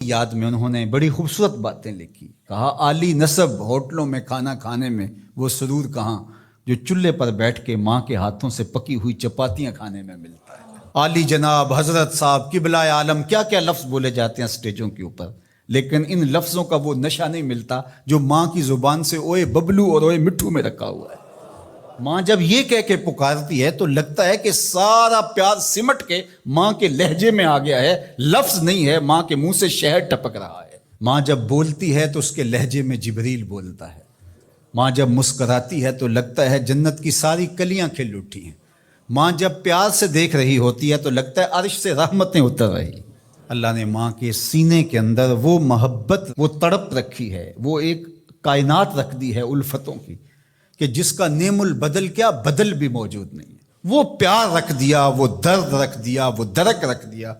یاد میں انہوں نے بڑی خوبصورت باتیں لکھی. کہا عالی نسب ہوٹلوں میں کھانا کھانے میں وہ سرور کہاں جو چولہے پر بیٹھ کے ماں کے ہاتھوں سے پکی ہوئی چپاتیاں کھانے میں ملتا ہے. عالی جناب حضرت صاحب قبلہ عالم کیا کیا لفظ بولے جاتے ہیں اسٹیجوں کے اوپر، لیکن ان لفظوں کا وہ نشہ نہیں ملتا جو ماں کی زبان سے اوئے ببلو اور اوئے مٹھو میں رکھا ہوا ہے. ماں جب یہ کہہ کے پکارتی ہے تو لگتا ہے کہ سارا پیار سمٹ کے ماں کے لہجے میں آ گیا ہے، لفظ نہیں ہے، ماں کے منہ سے شہد ٹپک رہا ہے. ماں جب بولتی ہے تو اس کے لہجے میں جبریل بولتا ہے. ماں جب مسکراتی ہے تو لگتا ہے جنت کی ساری کلیاں کھل اٹھی ہیں. ماں جب پیار سے دیکھ رہی ہوتی ہے تو لگتا ہے عرش سے رحمتیں اتر رہی. اللہ نے ماں کے سینے کے اندر وہ محبت، وہ تڑپ رکھی ہے، وہ ایک کائنات رکھ دی ہے الفتوں کی کہ جس کا نعم البدل کیا بدل بھی موجود نہیں ہے. وہ پیار رکھ دیا، وہ درد رکھ دیا، وہ درک رکھ دیا،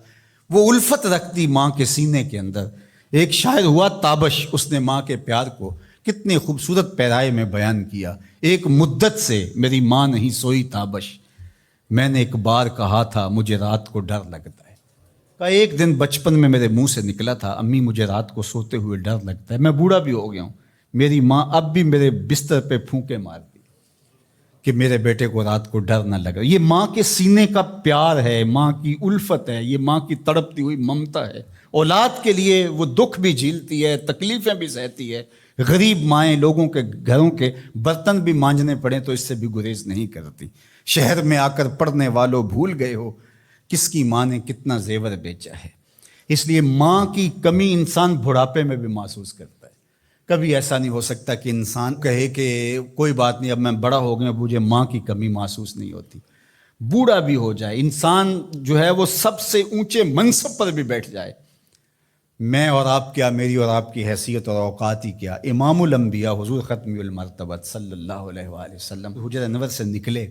وہ الفت رکھ دی ماں کے سینے کے اندر. ایک شاعر ہوا تابش، اس نے ماں کے پیار کو کتنے خوبصورت پیرائے میں بیان کیا. ایک مدت سے میری ماں نہیں سوئی تابش، میں نے ایک بار کہا تھا مجھے رات کو ڈر لگتا ہے. کہا ایک دن بچپن میں میرے منہ سے نکلا تھا امی مجھے رات کو سوتے ہوئے ڈر لگتا ہے. میں بوڑھا بھی ہو گیا ہوں، میری ماں اب بھی میرے بستر پہ پھونکے مارتی کہ میرے بیٹے کو رات کو ڈر نہ لگا. یہ ماں کے سینے کا پیار ہے، ماں کی الفت ہے، یہ ماں کی تڑپتی ہوئی ممتا ہے. اولاد کے لیے وہ دکھ بھی جھیلتی ہے، تکلیفیں بھی سہتی ہے. غریب مائیں لوگوں کے گھروں کے برتن بھی مانجنے پڑیں تو اس سے بھی گریز نہیں کرتی. شہر میں آ کر پڑھنے والوں بھول گئے ہو کس کی ماں نے کتنا زیور بیچا ہے. اس لیے ماں کی کمی انسان بڑھاپے میں بھی محسوس کرتا ہے. کبھی ایسا نہیں ہو سکتا کہ انسان کہے کہ کوئی بات نہیں اب میں بڑا ہو گیا، مجھے ماں کی کمی محسوس نہیں ہوتی. بوڑھا بھی ہو جائے انسان جو ہے وہ سب سے اونچے منصب پر بھی بیٹھ جائے، میں اور آپ کیا، میری اور آپ کی حیثیت اور اوقات ہی کیا. امام الانبیاء حضور ختم المرتبت صلی اللہ علیہ وآلہ وسلم حجرہ انور سے نکلے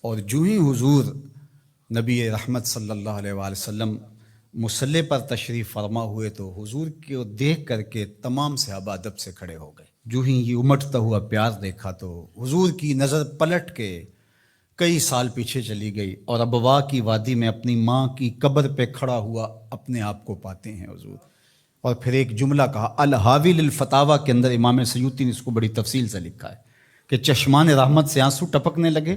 اور جو ہی حضور نبی رحمت صلی اللہ علیہ وآلہ وسلم مصلی پر تشریف فرما ہوئے تو حضور کو دیکھ کر کے تمام صحابہ ادب سے کھڑے ہو گئے. جو ہی یہ امٹتا ہوا پیار دیکھا تو حضور کی نظر پلٹ کے کئی سال پیچھے چلی گئی اور ابوا کی وادی میں اپنی ماں کی قبر پہ کھڑا ہوا اپنے آپ کو پاتے ہیں حضور. اور پھر ایک جملہ کہا الحاوی للفتاویٰ کے اندر امام سیوطی نے اس کو بڑی تفصیل سے لکھا ہے کہ چشمان رحمت سے آنسو ٹپکنے لگے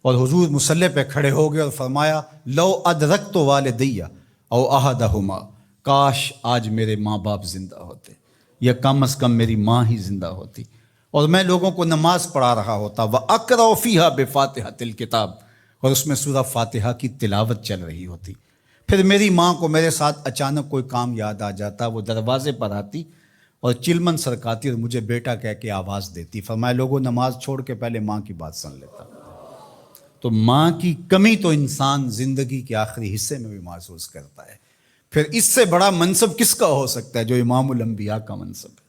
اور حضور مصلی پہ کھڑے ہو گئے اور فرمایا لو ادرکت والدیہ او احدہما، کاش آج میرے ماں باپ زندہ ہوتے یا کم از کم میری ماں ہی زندہ ہوتی اور میں لوگوں کو نماز پڑھا رہا ہوتا. وَأَقْرَأُ فِيهَا بِفَاتِحَةِ الْكِتَابِ، اور اس میں سورہ فاتحہ کی تلاوت چل رہی ہوتی. پھر میری ماں کو میرے ساتھ اچانک کوئی کام یاد آ جاتا، وہ دروازے پر آتی اور چلمن سرکاتی اور مجھے بیٹا کہہ کے آواز دیتی. فرمایا لوگوں نماز چھوڑ کے پہلے ماں کی بات سن لیتا. تو ماں کی کمی تو انسان زندگی کے آخری حصے میں بھی محسوس کرتا ہے. پھر اس سے بڑا منصب کس کا ہو سکتا ہے جو امام الانبیاء کا منصب ہے.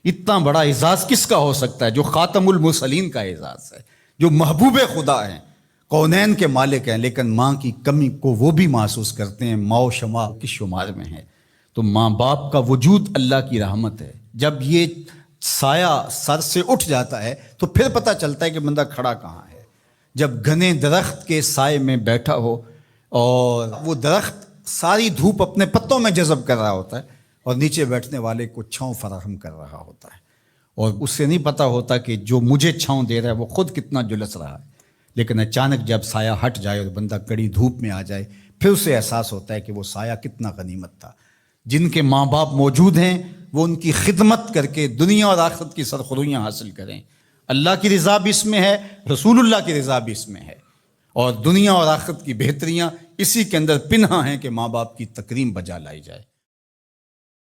اتنا بڑا اعزاز کس کا ہو سکتا ہے جو خاتم المرسلین کا اعزاز ہے، جو محبوب خدا ہیں، کونین کے مالک ہیں، لیکن ماں کی کمی کو وہ بھی محسوس کرتے ہیں. ماں و شمع کس شمار میں ہے. تو ماں باپ کا وجود اللہ کی رحمت ہے. جب یہ سایہ سر سے اٹھ جاتا ہے تو پھر پتہ چلتا ہے کہ بندہ کھڑا کہاں ہے. جب گھنے درخت کے سائے میں بیٹھا ہو اور وہ درخت ساری دھوپ اپنے پتوں میں جذب کر رہا ہوتا ہے اور نیچے بیٹھنے والے کو چھاؤں فراہم کر رہا ہوتا ہے، اور اس سے نہیں پتہ ہوتا کہ جو مجھے چھاؤں دے رہا ہے وہ خود کتنا جلس رہا ہے. لیکن اچانک جب سایہ ہٹ جائے اور بندہ کڑی دھوپ میں آ جائے پھر اسے احساس ہوتا ہے کہ وہ سایہ کتنا غنیمت تھا. جن کے ماں باپ موجود ہیں وہ ان کی خدمت کر کے دنیا اور آخرت کی سرخرویاں حاصل کریں. اللہ کی رضا بھی اس میں ہے، رسول اللہ کی رضا بھی اس میں ہے، اور دنیا اور آخرت کی بہتریاں اسی کے اندر پنہاں ہیں کہ ماں باپ کی تکریم بجا لائی جائے.